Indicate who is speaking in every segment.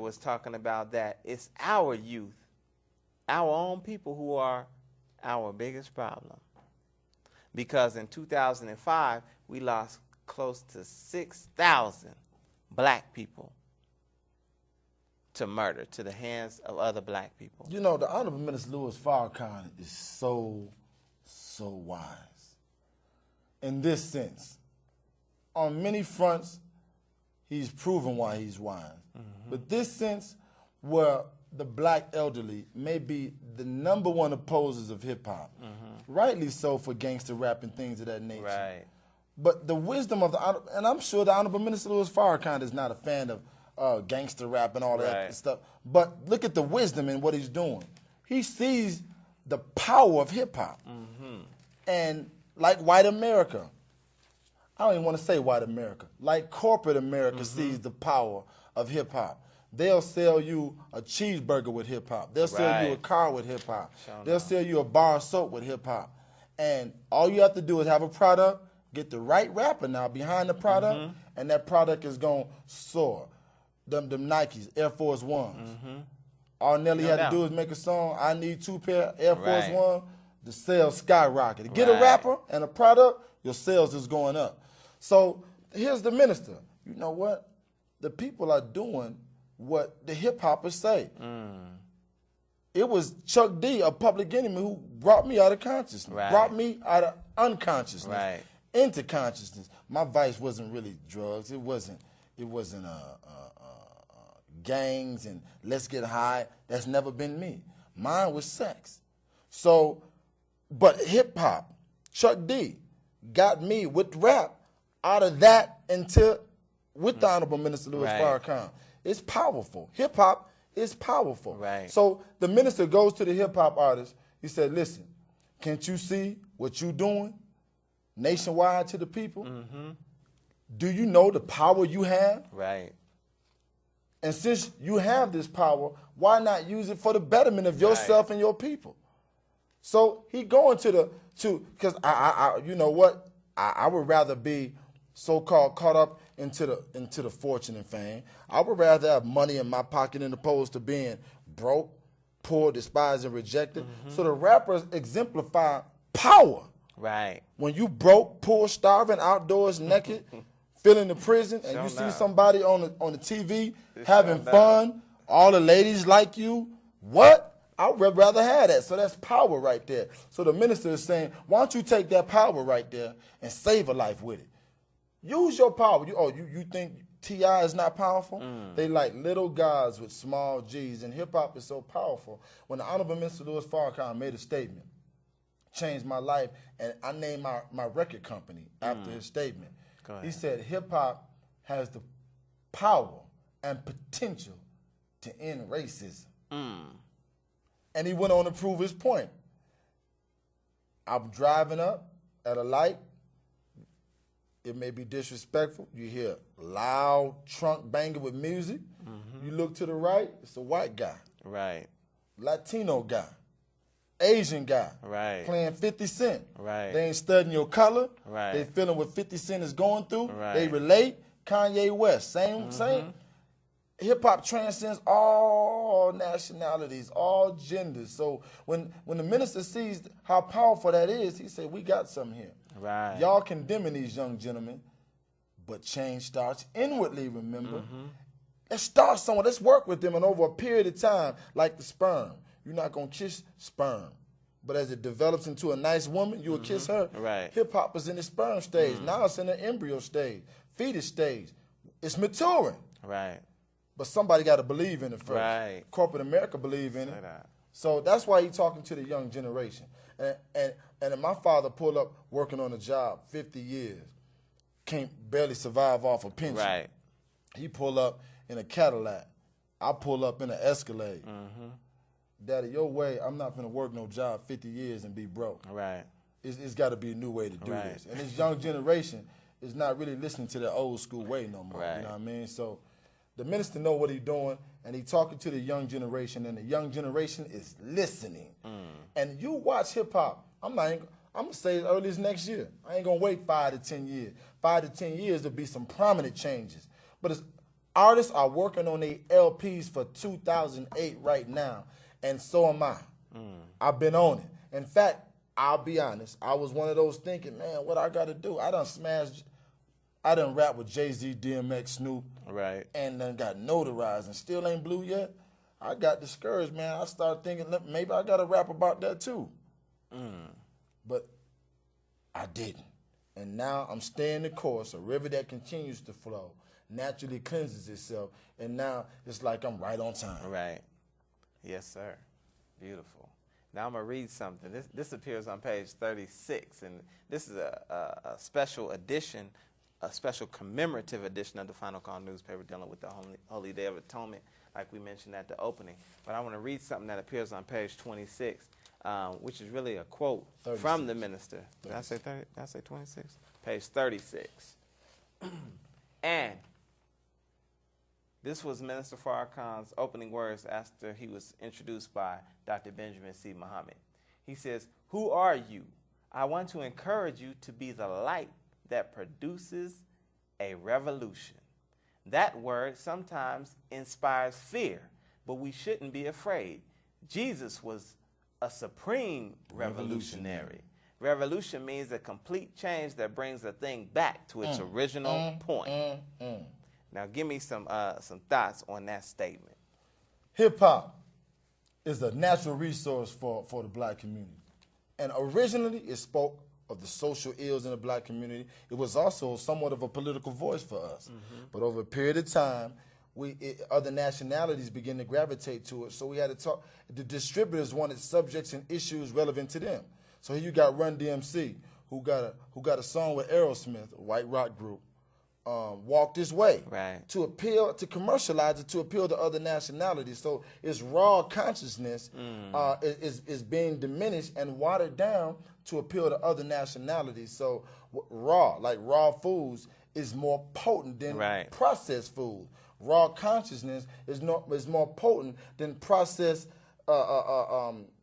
Speaker 1: was talking about that it's our youth, our own people who are our biggest problem. Because in 2005, we lost close to 6,000 black people to murder, to the hands of other black people.
Speaker 2: You know, the Honorable Minister Louis Farrakhan is so wise. In this sense, on many fronts, he's proven why he's wise. But this sense, where the black elderly may be the #1 opposers of hip-hop, rightly so for gangster rap and things of that nature.
Speaker 1: Right.
Speaker 2: But the wisdom of and I'm sure the Honorable Minister Louis Farrakhan is not a fan of gangster rap and all that stuff. But look at the wisdom in what he's doing. He sees the power of hip-hop. And like white America, I don't even want to say white America, like corporate America sees the power of hip-hop. They'll sell you a cheeseburger with hip-hop. They'll sell you a car with hip-hop. They'll sell you a bar of soap with hip-hop. And all you have to do is have a product, get the right rapper now behind the product, and that product is going to soar. Them Nikes, Air Force Ones. All Nelly had to do is make a song, I need 2 pair Air Force One, the sales skyrocket. Get a rapper and a product, your sales is going up. So here's the minister. You know what? The people are doing what the hip-hoppers say. It was Chuck D, a Public Enemy, who brought me out of consciousness, brought me out of unconsciousness into consciousness. My vice wasn't really drugs. It wasn't gangs and let's get high. That's never been me. Mine was sex. So, but hip-hop, Chuck D, got me with rap out of that into with the Honorable Minister Louis Farrakhan. It's powerful. Hip-hop is powerful. So the minister goes to the hip-hop artist. He said, listen, can't you see what you're doing nationwide to the people? Do you know the power you have? And since you have this power, why not use it for the betterment of yourself and your people? So he going because you know what? I would rather be so-called caught up into the fortune and fame. I would rather have money in my pocket as opposed to being broke, poor, despised, and rejected. So the rappers exemplify power. When you broke, poor, starving, outdoors, naked, feeling the prison, and you see somebody on the TV having fun, all the ladies like you, what? I would rather have that. So that's power right there. So the minister is saying, why don't you take that power right there and save a life with it? Use your power. You think T.I. is not powerful? They like little guys with small G's, and hip-hop is so powerful. When the Honorable Minister Louis Farrakhan made a statement, changed my life, and I named my record company after his statement. He said hip-hop has the power and potential to end racism. And he went on to prove his point. I'm driving up at a light. It may be disrespectful. You hear loud trunk banging with music. You look to the right, it's a white guy. Latino guy. Asian guy. Playing 50 Cent. They ain't studying your color. They feeling what 50 Cent is going through. They relate. Kanye West, same. Hip-hop transcends all nationalities, all genders. So when the minister sees how powerful that is, he said, we got something here. Y'all condemning these young gentlemen, but change starts inwardly, remember? Let's start somewhere. Let's work with them, and over a period of time, like the sperm, you're not going to kiss sperm. But as it develops into a nice woman, you will kiss her. Hip-hop is in the sperm stage. Now it's in the embryo stage, fetus stage. It's maturing. But somebody got to believe in it first. Corporate America believe in it. So that's why he's talking to the young generation. And my father pulled up working on a job 50 years, can't barely survive off a pension. He pulled up in a Cadillac. I pull up in an Escalade. Daddy, your way, I'm not going to work no job 50 years and be broke. It's got to be a new way to do this. And this young generation is not really listening to the old school way no more. You know what I mean? So the minister know what he's doing, and he's talking to the young generation, and the young generation is listening. And you watch hip-hop, I'm going to say as early as next year. I ain't going to wait 5 to 10 years. 5 to 10 years, there'll be some prominent changes. But Artists are working on their LPs for 2008 right now, and so am I. I've been on it. In fact, I'll be honest, I was one of those thinking, man, what I got to do? I done rap with Jay-Z, DMX, Snoop,
Speaker 1: Right.
Speaker 2: and then got notarized and still ain't blue yet. I got discouraged, man. I started thinking, maybe I got to rap about that too. But I didn't. And now I'm staying the course, a river that continues to flow, naturally cleanses itself, and now it's like I'm right on time.
Speaker 1: Right. Yes, sir. Beautiful. Now I'm going to read something. This appears on page 36, and this is a special edition, a special commemorative edition of the Final Call newspaper dealing with the Holy Day of Atonement, like we mentioned at the opening. But I want to read something that appears on page 26, which is really a quote
Speaker 2: 36.
Speaker 1: from the minister. Did I say 30? Did I say 26? Page 36. And this was Minister Farrakhan's opening words after he was introduced by Dr. Benjamin C. Muhammad. He says, "Who are you? I want to encourage you to be the light that produces a revolution." That word sometimes inspires fear, but we shouldn't be afraid. Jesus was a supreme revolutionary. Revolution means a complete change that brings a thing back to its original point. Now, give me some thoughts on that statement.
Speaker 2: Hip-hop is a natural resource for the black community. And originally, it spoke of the social ills in the black community. It was also somewhat of a political voice for us. But over a period of time, other nationalities began to gravitate to it, so we had to talk. The distributors wanted subjects and issues relevant to them. So here you got Run DMC, who got a song with Aerosmith, a white rock group, Walk This Way,
Speaker 1: Right.
Speaker 2: to commercialize it, to appeal to other nationalities. So its raw consciousness is being diminished and watered down to appeal to other nationalities. So raw foods is more potent than
Speaker 1: Right.
Speaker 2: processed food. Raw consciousness is more potent than processed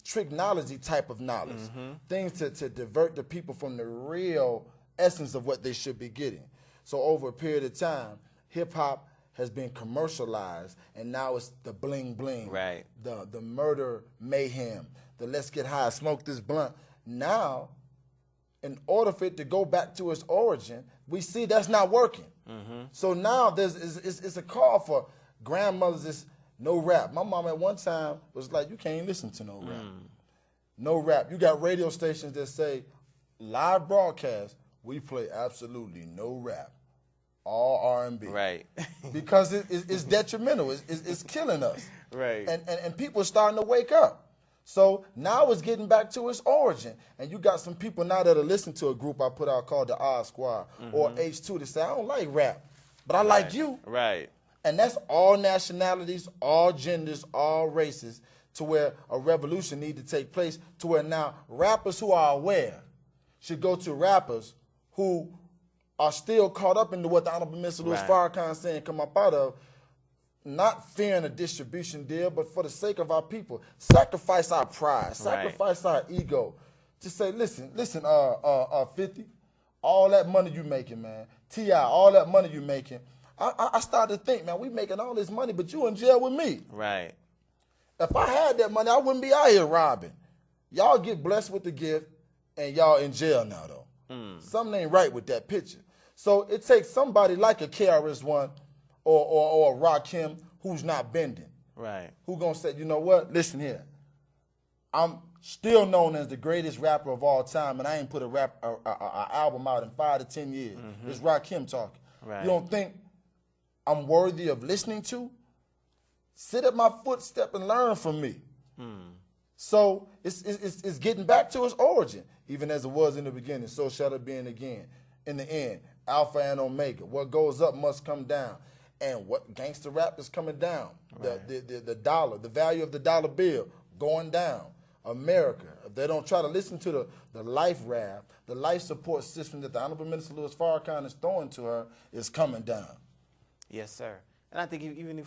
Speaker 2: tricknology type of knowledge. Things to divert the people from the real essence of what they should be getting. So over a period of time, hip-hop has been commercialized, and now it's the bling-bling,
Speaker 1: Right.
Speaker 2: the murder mayhem, the let's get high, smoke this blunt. Now, in order for it to go back to its origin, we see that's not working. So now it's a call for grandmothers, it's no rap. My mom at one time was like, you can't listen to no rap. No rap. You got radio stations that say, live broadcast, we play absolutely no rap. All R&B.
Speaker 1: Right.
Speaker 2: Because it's detrimental. It's killing us.
Speaker 1: Right.
Speaker 2: And people are starting to wake up. So now it's getting back to its origin. And you got some people now that'll listen to a group I put out called the Odd Squad or H2 to say, I don't like rap, but I like you.
Speaker 1: Right.
Speaker 2: And that's all nationalities, all genders, all races, to where a revolution need to take place, to where now rappers who are aware should go to rappers who are still caught up into what the Honorable Mr. Louis Farrakhan is saying come up out of, not fearing a distribution deal, but for the sake of our people, sacrifice our pride, sacrifice our ego. Just say, listen, 50, all that money you making, man, T.I., all that money you making, I started to think, man, we making all this money, but you in jail with me.
Speaker 1: Right.
Speaker 2: If I had that money, I wouldn't be out here robbing. Y'all get blessed with the gift, and y'all in jail now, though. Something ain't right with that picture. So it takes somebody like a KRS-One or a Rakim who's not bending.
Speaker 1: Right.
Speaker 2: Who gonna say, you know what? Listen here. I'm still known as the greatest rapper of all time, and I ain't put a album out in 5 to 10 years. It's Rakim talking.
Speaker 1: Right.
Speaker 2: You don't think I'm worthy of listening to? Sit at my footstep and learn from me. So it's getting back to its origin, even as it was in the beginning. So shall it be again. In the end, Alpha and Omega. What goes up must come down. And what gangster rap is coming down. Right. The dollar, the value of the dollar bill going down. America, if they don't try to listen to the life rap, the life support system that the Honorable Minister Louis Farrakhan is throwing to her, is coming down.
Speaker 1: Yes, sir. And I think even if